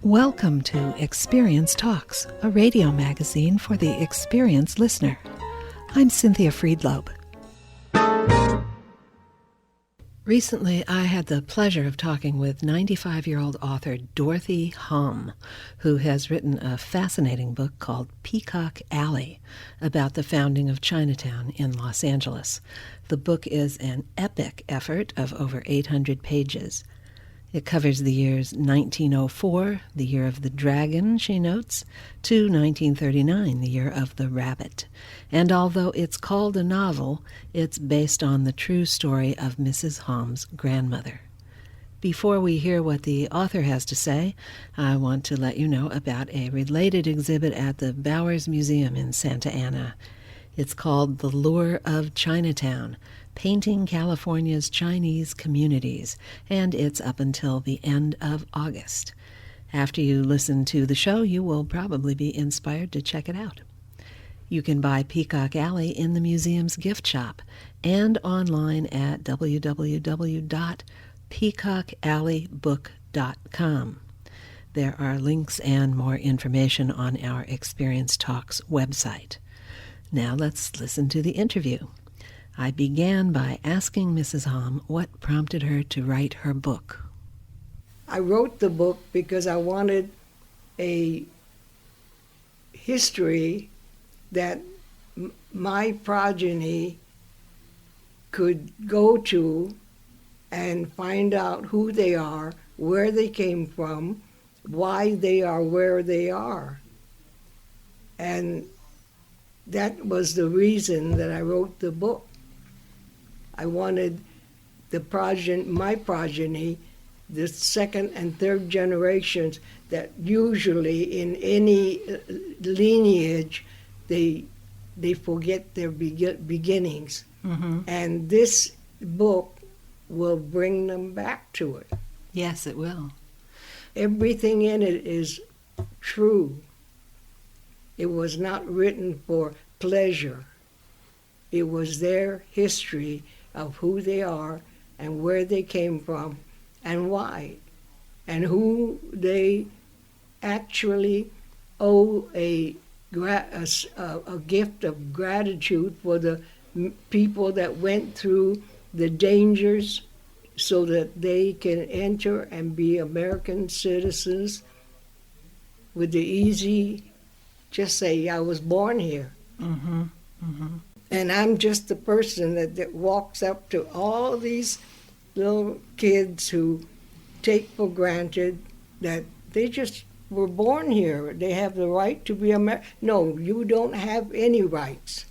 Welcome to Experience Talks, a radio magazine for the experienced listener. I'm Cynthia Friedlob. Recently, I had the pleasure of talking with 95-year-old author DOROTHY HOM, who has written a fascinating book called Peacock Alley about the founding of Chinatown in Los Angeles. The book is an epic effort of over 800 pages. It covers the years 1904, the year of the dragon, she notes, to 1939, the year of the rabbit. And although it's called a novel, it's based on the true story of Mrs. Hom's grandmother. Before we hear what the author has to say, I want to let you know about a related exhibit at the Bowers Museum in Santa Ana. It's called The Lure of Chinatown, Painting California's Chinese Communities, and it's up until the end of August. After you listen to the show, you will probably be inspired to check it out. You can buy Peacock Alley in the museum's gift shop and online at www.peacockalleybook.com. There are links and more information on our Experience Talks website. Now let's listen to the interview. I began by asking Mrs. Hom what prompted her to write her book. I wrote the book because I wanted a history that my progeny could go to and find out who they are, where they came from, why they are where they are. And that was the reason that I wrote the book. I wanted my progeny, the second and third generations, that usually in any lineage, they forget their beginnings. Mm-hmm. And this book will bring them back to it. Yes, it will. Everything in it is true. It was not written for pleasure. It was their history of who they are and where they came from and why, and who they actually owe a gift of gratitude for the people that went through the dangers so that they can enter and be American citizens with the easy, just say, I was born here. Mm-hmm. Mm-hmm. And I'm just the person that walks up to all these little kids who take for granted that they just were born here. They have the right to be American. No, you don't have any rights.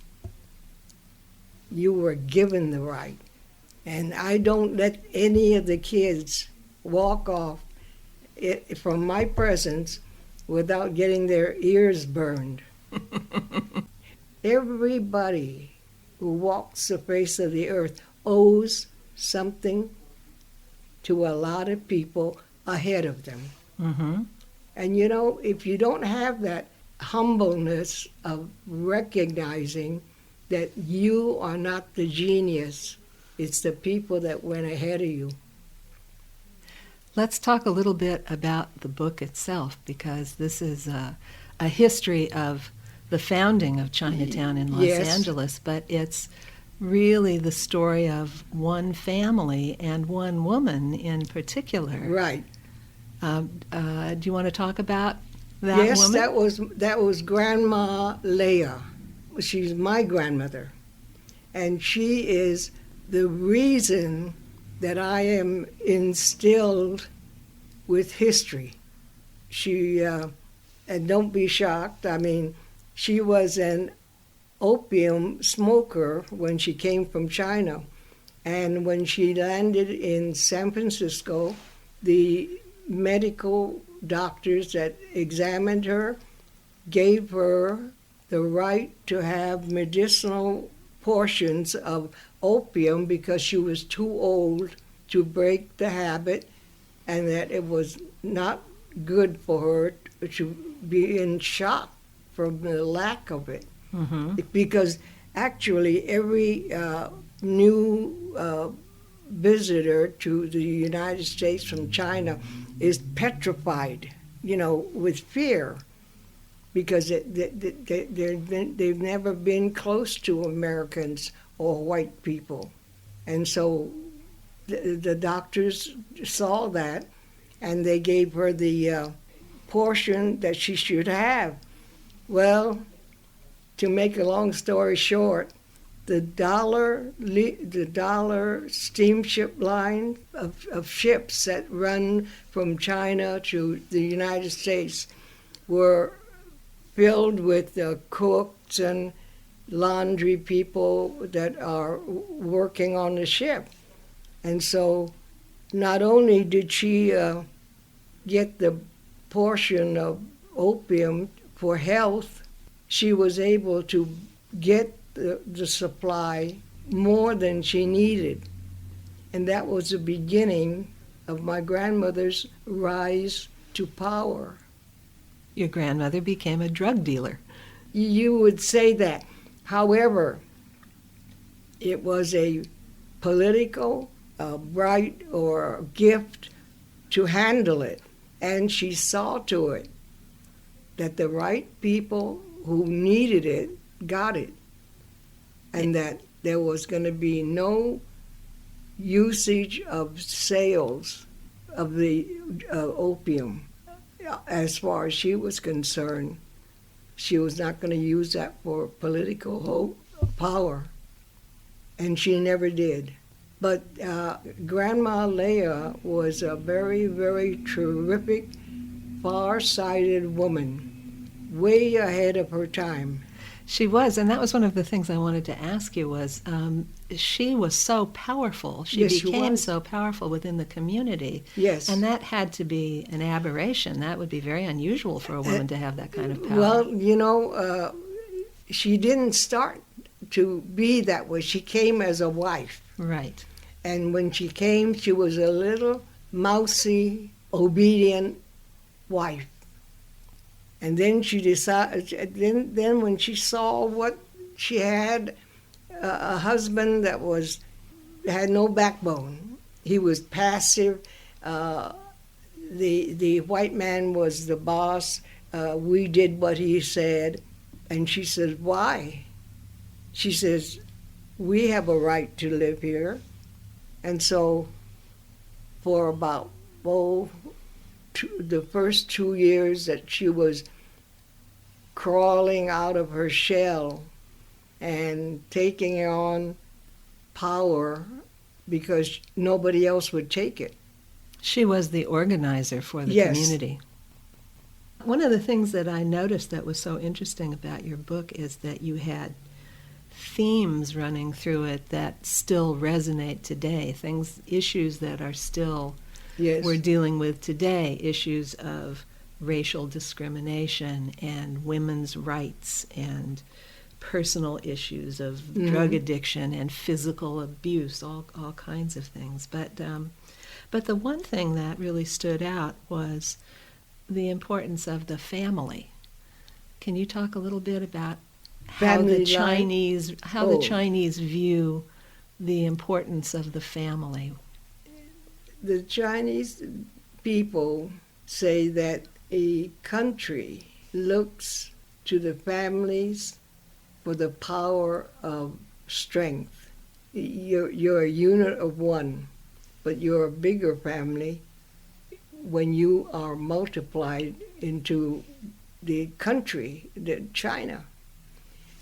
You were given the right. And I don't let any of the kids walk off from my presence without getting their ears burned. Everybody who walks the face of the earth owes something to a lot of people ahead of them. Mm-hmm. And you know, if you don't have that humbleness of recognizing that you are not the genius, it's the people that went ahead of you. Let's talk a little bit about the book itself, because this is a history of the founding of Chinatown in Los Angeles, but it's really the story of one family and one woman in particular. Right. Do you want to talk about that woman? Yes, that was Grandma Leah. She's my grandmother, and she is the reason that I am instilled with history. She, and don't be shocked, I mean, she was an opium smoker when she came from China. And when she landed in San Francisco, the medical doctors that examined her gave her the right to have medicinal portions of opium because she was too old to break the habit, and that it was not good for her to be in shock from the lack of it. Mm-hmm. Because actually every new visitor to the United States from China is petrified with fear, because they've never been close to Americans or white people. And so the doctors saw that, and they gave her the portion that she should have. Well, to make a long story short, the dollar steamship line of ships that run from China to the United States were filled with cooks and laundry people that are working on the ship. And so not only did she get the portion of opium for health, she was able to get the supply more than she needed. And that was the beginning of my grandmother's rise to power. Your grandmother became a drug dealer. You would say that. However, it was a political, right, or gift to handle it. And she saw to it that the right people who needed it got it. And that there was going to be no usage of sales of the opium. As far as she was concerned, she was not going to use that for political power. And she never did. But Grandma Leah was a very, very terrific, far-sighted woman, way ahead of her time. She was, and that was one of the things I wanted to ask you was, she was so powerful. She became so powerful within the community. Yes. And that had to be an aberration. That would be very unusual for a woman to have that kind of power. Well, she didn't start to be that way. She came as a wife. Right. And when she came, she was a little mousy, obedient wife. And then she decided. Then when she saw what she had, a husband that had no backbone. He was passive. The white man was the boss. We did what he said, and she says, "Why?" She says, "We have a right to live here," and so for about the first 2 years that she was crawling out of her shell and taking on power because nobody else would take it. She was the organizer for the community. One of the things that I noticed that was so interesting about your book is that you had themes running through it that still resonate today, issues that are still we're dealing with today, issues of racial discrimination and women's rights and personal issues of drug addiction and physical abuse, all kinds of things. But the one thing that really stood out was the importance of the family. Can you talk a little bit about how the Chinese view the importance of the family? The Chinese people say that a country looks to the families for the power of strength. You're a unit of one, but you're a bigger family when you are multiplied into the country, China.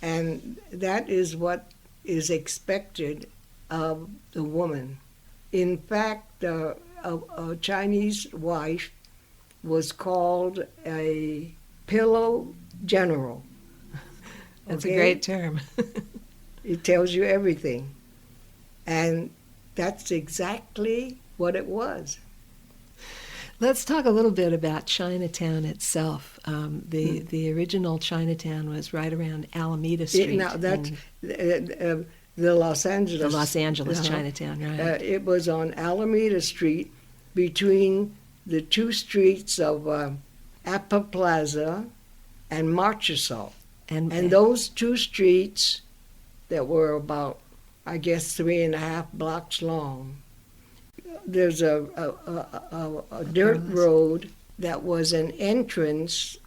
And that is what is expected of the woman. In fact, a Chinese wife was called a pillow general. That's a great term. It tells you everything. And that's exactly what it was. Let's talk a little bit about Chinatown itself. The original Chinatown was right around Alameda Street. Now, that's the Los Angeles. The Los Angeles Chinatown, right. It was on Alameda Street between the two streets of Appa Plaza and Marchesal. And those two streets that were about, I guess, 3.5 blocks long. There's a dirt road that was an entrance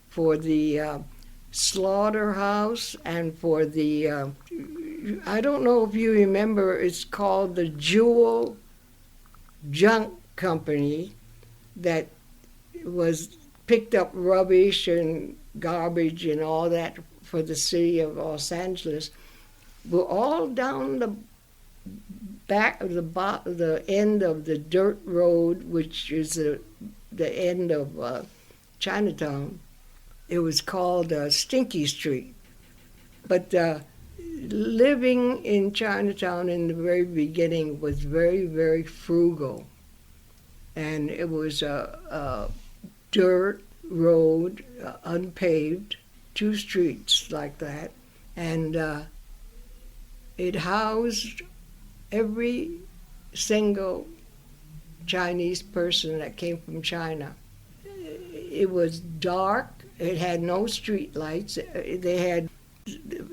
for the slaughterhouse and for the, I don't know if you remember, it's called the Jewel Junk Company, that was picked up rubbish and garbage and all that for the city of Los Angeles. We're all down the back of the end of the dirt road, which is the end of Chinatown. It was called Stinky Street. But living in Chinatown in the very beginning was very, very frugal. And it was a dirt road, unpaved, 2 streets like that. And it housed every single Chinese person that came from China. It was dark. It had no street lights. They had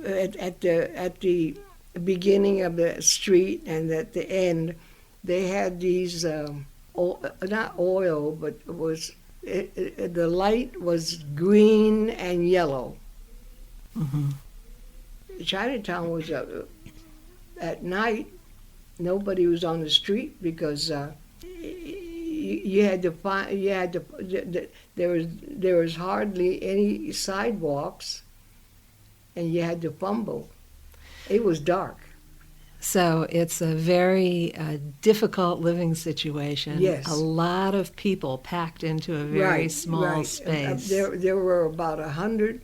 at the beginning of the street and at the end, they had these not oil, but it was the light was green and yellow. Mm-hmm. Chinatown was at night. Nobody was on the street because you had to find. You had to. There was hardly any sidewalks, and you had to fumble. It was dark. So it's a very difficult living situation. Yes. A lot of people packed into a very small space. There were about 100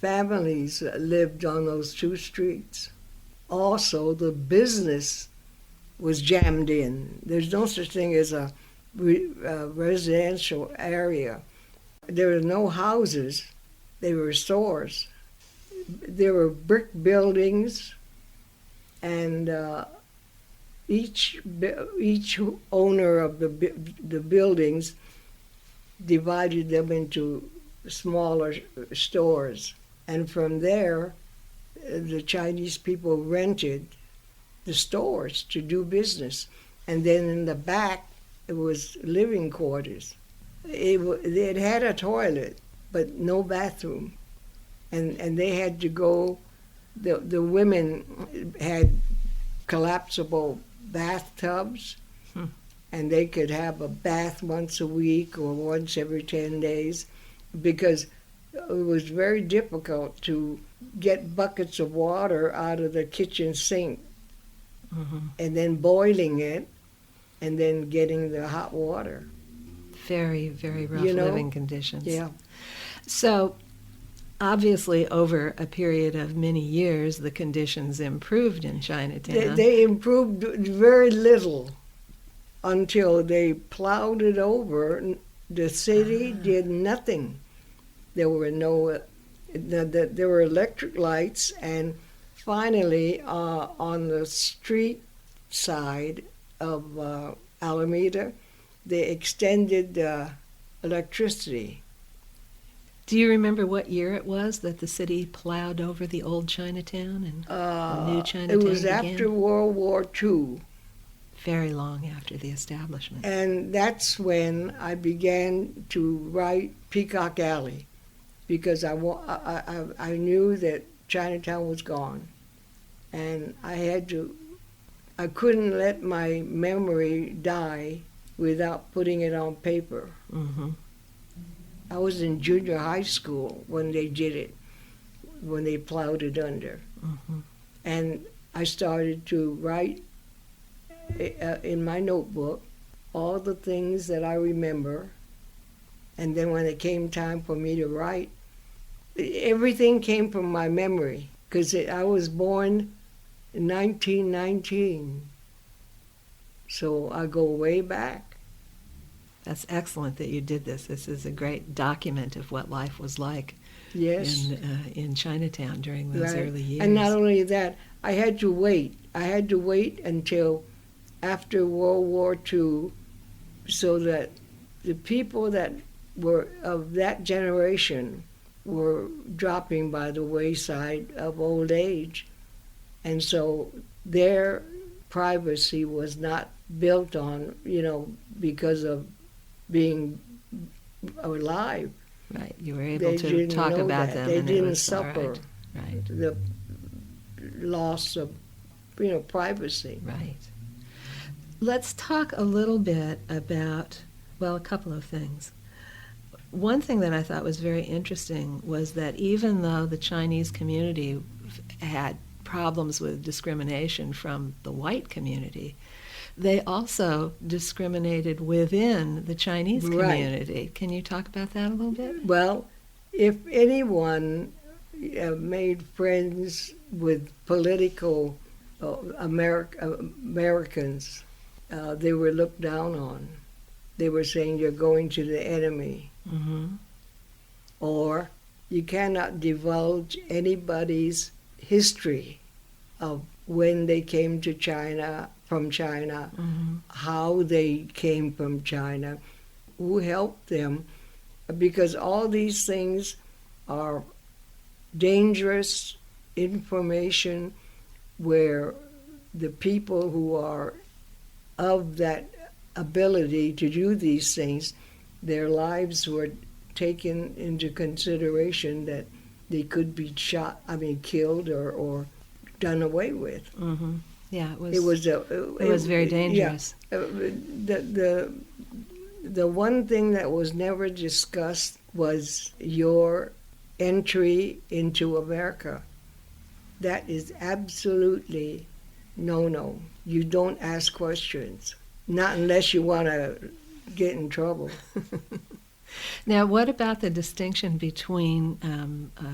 families that lived on those 2 streets. Also, the business was jammed in. There's no such thing as a residential area. There were no houses. They were stores. There were brick buildings, and each owner of the buildings divided them into smaller stores. And from there, the Chinese people rented the stores to do business. And then in the back, it was living quarters. It had a toilet, but no bathroom. And they had to go, the women had collapsible bathtubs, and they could have a bath once a week or once every 10 days, because it was very difficult to get buckets of water out of the kitchen sink, and then boiling it, and then getting the hot water. Very, very rough living conditions. Yeah. So, obviously, over a period of many years, the conditions improved in Chinatown. They improved very little until they plowed it over. The city did nothing. There were there were electric lights, and finally, on the street side of Alameda, they extended electricity. Do you remember what year it was that the city plowed over the old Chinatown and the new Chinatown It was began? after World War II. Very long after the establishment. And that's when I began to write Peacock Alley, because I knew that Chinatown was gone. And I couldn't let my memory die without putting it on paper. Mm-hmm. I was in junior high school when they did it, when they plowed it under. Mm-hmm. And I started to write in my notebook all the things that I remember. And then when it came time for me to write, everything came from my memory, because I was born in 1919. So I go way back. That's excellent that you did this. This is a great document of what life was like in Chinatown during those early years. And not only that, I had to wait. I had to wait until after World War II so that the people that were of that generation were dropping by the wayside of old age. And so their privacy was not built on, because of being alive. Right. You were able They to didn't talk know about that. them. They and it didn't was all suffer right. Right. the loss of, privacy. Right. Let's talk a little bit about, well, a couple of things. One thing that I thought was very interesting was that even though the Chinese community had problems with discrimination from the white community, they also discriminated within the Chinese Right. community. Can you talk about that a little bit? Well, if anyone made friends with political Americans, they were looked down on. They were saying, you're going to the enemy. Mm-hmm. Or you cannot divulge anybody's history of when they came to China, from China, Mm-hmm. how they came from China, who helped them, because all these things are dangerous information where the people who are of that ability to do these things, their lives were taken into consideration that they could be killed or done away with. Mm-hmm. Yeah, it It was very dangerous. Yeah, the one thing that was never discussed was your entry into America. That is absolutely no. You don't ask questions, not unless you want to get in trouble. Now, what about the distinction between,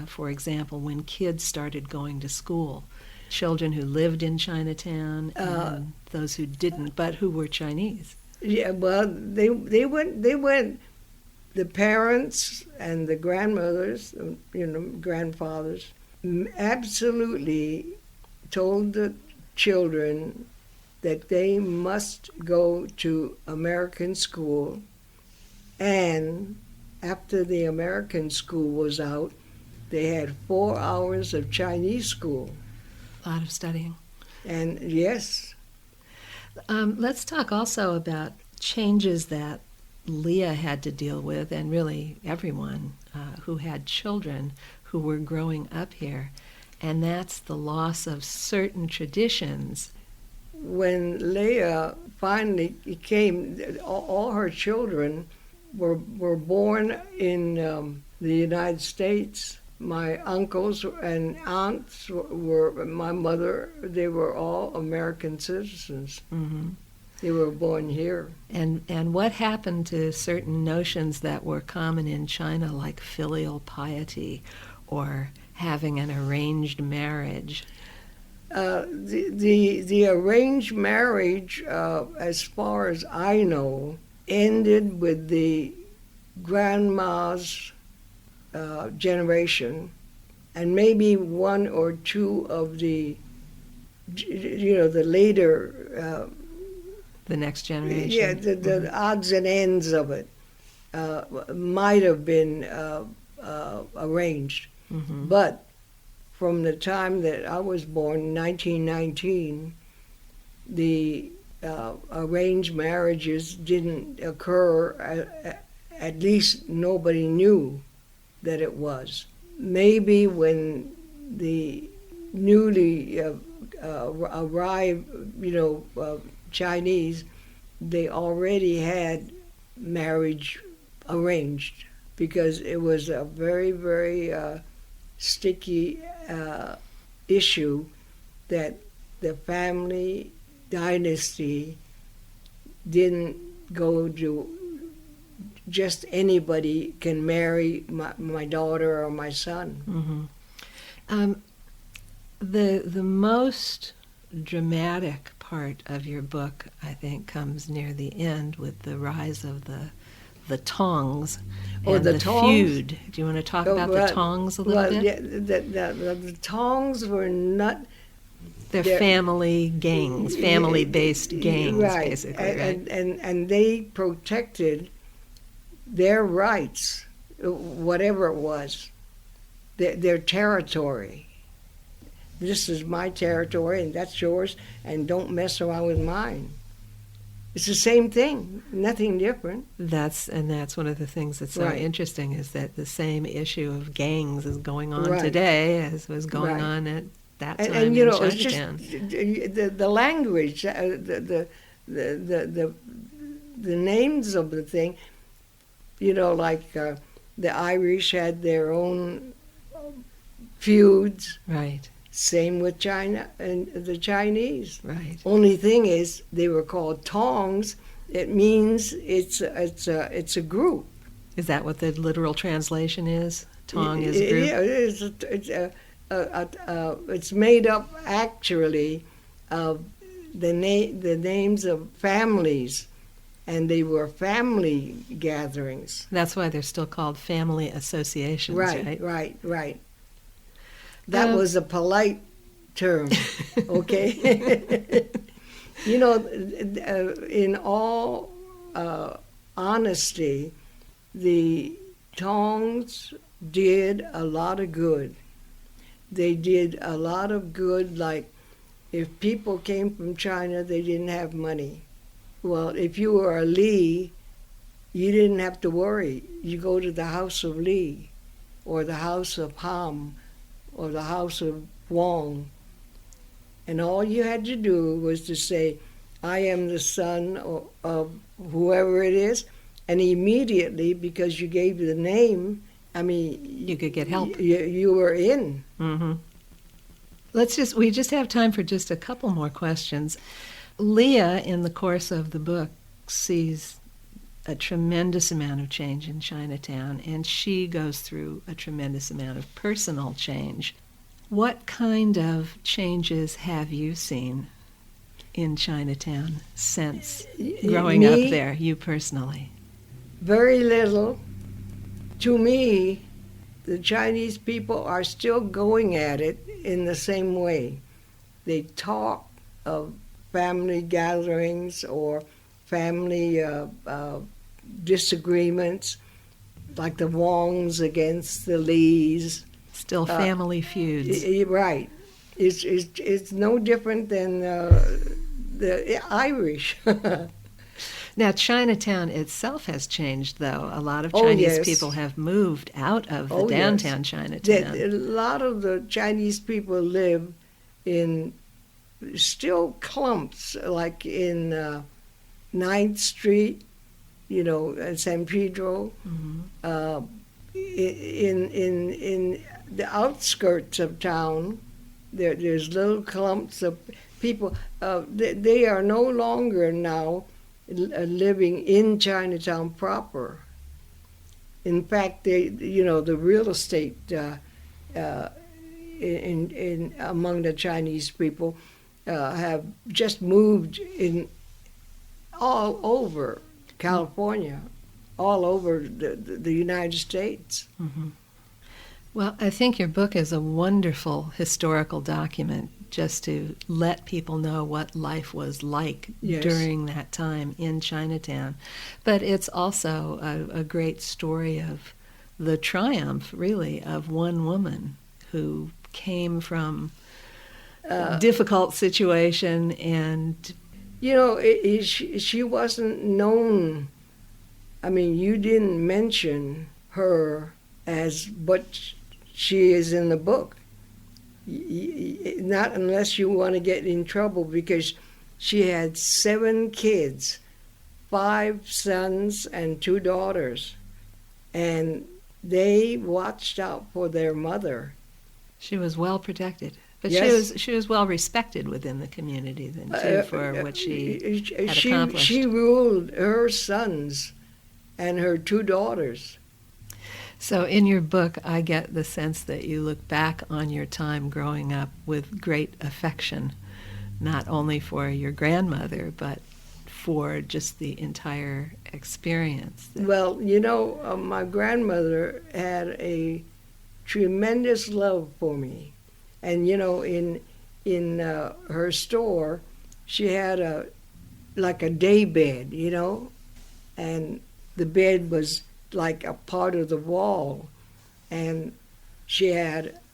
for example, when kids started going to school, children who lived in Chinatown and those who didn't, but who were Chinese? Yeah, well, they went. The parents and the grandmothers, grandfathers, absolutely told the children that they must go to American school, and after the American school was out, they had 4 hours of Chinese school. A lot of studying. And yes. Let's talk also about changes that Leah had to deal with, and really everyone who had children who were growing up here, and that's the loss of certain traditions. When Leah finally came, all her children were born in the United States. My uncles and aunts were, my mother, they were all American citizens. Mm-hmm. They were born here. And what happened to certain notions that were common in China, like filial piety or having an arranged marriage? The arranged marriage, as far as I know, ended with the grandma's generation, and maybe one or two of the later. The next generation. Yeah, the odds and ends of it might have been arranged. Mm-hmm. But from the time that I was born, 1919, the arranged marriages didn't occur. At least nobody knew that it was. Maybe when the newly arrived, Chinese, they already had marriage arranged, because it was a very, very sticky issue that the family dynasty didn't go to just anybody can marry my daughter or my son. Mm-hmm. The most dramatic part of your book, I think, comes near the end with the rise of the Tongs and the Tongs? feud. Do you want to talk about the Tongs a little bit? Yeah, the Tongs were not... They're family gangs, family-based gangs, right, basically, right? And they protected their rights, whatever it was, their territory. This is my territory, and that's yours, and don't mess around with mine. It's the same thing, nothing different. That's one of the things that's so Right. interesting, is that the same issue of gangs is going on Right. today as was going Right. on at that time And in it's just Chinatown. the language, the names of the thing. Like the Irish had their own feuds. Right, Same with China and the Chinese. right. Only thing is, they were called Tongs. It means it's a group. Is that what the literal translation is? Tong is group? Yeah, it's made up actually of the names of families, and they were family gatherings. That's why they're still called family associations, right? Right. That was a polite term, okay? In all honesty, the Tongs did a lot of good. They did a lot of good, like if people came from China, they didn't have money. Well, if you were a Li, you didn't have to worry. You go to the house of Li, or the house of HOM, or the house of Wong, and all you had to do was to say, I am the son of whoever it is, and immediately, because you gave the name, You could get help. You were in. Mm-hmm. We just have time for just a couple more questions. Leah, in the course of the book, sees a tremendous amount of change in Chinatown, and she goes through a tremendous amount of personal change. What kind of changes have you seen in Chinatown since growing up there, you personally? Very little. To me, the Chinese people are still going at it in the same way. They talk of family gatherings or family disagreements, like the Wongs against the Lees. Still family feuds. Right. It's no different than the Irish. Now, Chinatown itself has changed, though. A lot of Chinese yes. people have moved out of the Oh, downtown yes. Chinatown. A lot of the Chinese people live in still clumps, like in 9th Street, San Pedro. Mm-hmm. In the outskirts of town, there's little clumps of people. They are no longer now living in Chinatown proper. In fact, the real estate in among the Chinese people have just moved in all over California, all over the United States. Mm-hmm. Well, I think your book is a wonderful historical document just to let people know what life was like Yes. during that time in Chinatown. But it's also a great story of the triumph, really, of one woman who came from a difficult situation and... She wasn't known. You didn't mention her as what she is in the book. Not unless you want to get in trouble, because she had 7 kids, 5 sons and 2 daughters, and they watched out for their mother. She was well protected, but Yes. she was well respected within the community then too for what she had accomplished. She ruled her sons and her 2 daughters. So in your book, I get the sense that you look back on your time growing up with great affection, not only for your grandmother, but for just the entire experience. Well, my grandmother had a tremendous love for me. And, in her store, she had a day bed, and the bed was like a part of the wall. And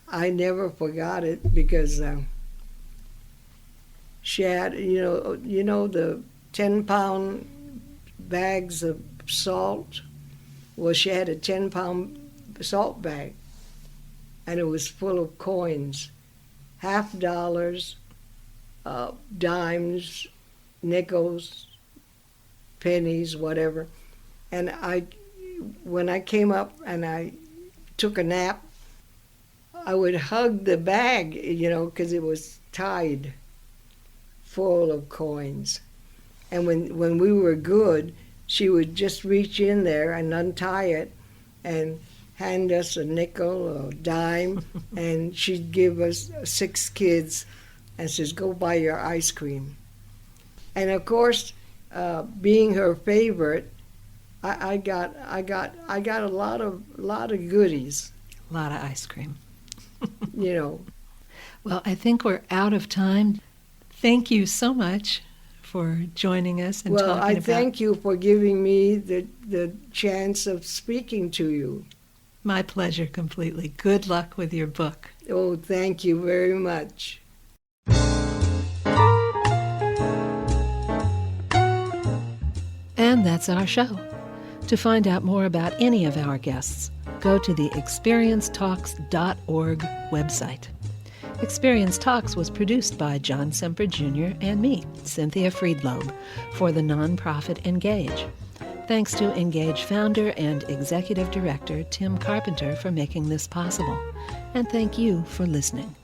I never forgot it, because she had, the 10-pound bags of salt. Well, she had a 10-pound salt bag, and it was full of coins, $50, dimes, nickels, pennies, whatever. And when I came up and I took a nap, I would hug the bag, because it was tied full of coins. And when we were good, she would just reach in there and untie it and hand us a nickel or a dime, and she'd give us 6 kids and says, "Go buy your ice cream." And of course, being her favorite, I got a lot of goodies. A lot of ice cream. Well, I think we're out of time. Thank you so much for joining us and talking about... Well, I thank you for giving me the chance of speaking to you. My pleasure completely. Good luck with your book. Oh, thank you very much. And that's our show. To find out more about any of our guests, go to the experiencetalks.org website. Experience Talks was produced by John Semper Jr. and me, Cynthia Friedloeb, for the nonprofit Engage. Thanks to Engage founder and executive director Tim Carpenter for making this possible. And thank you for listening.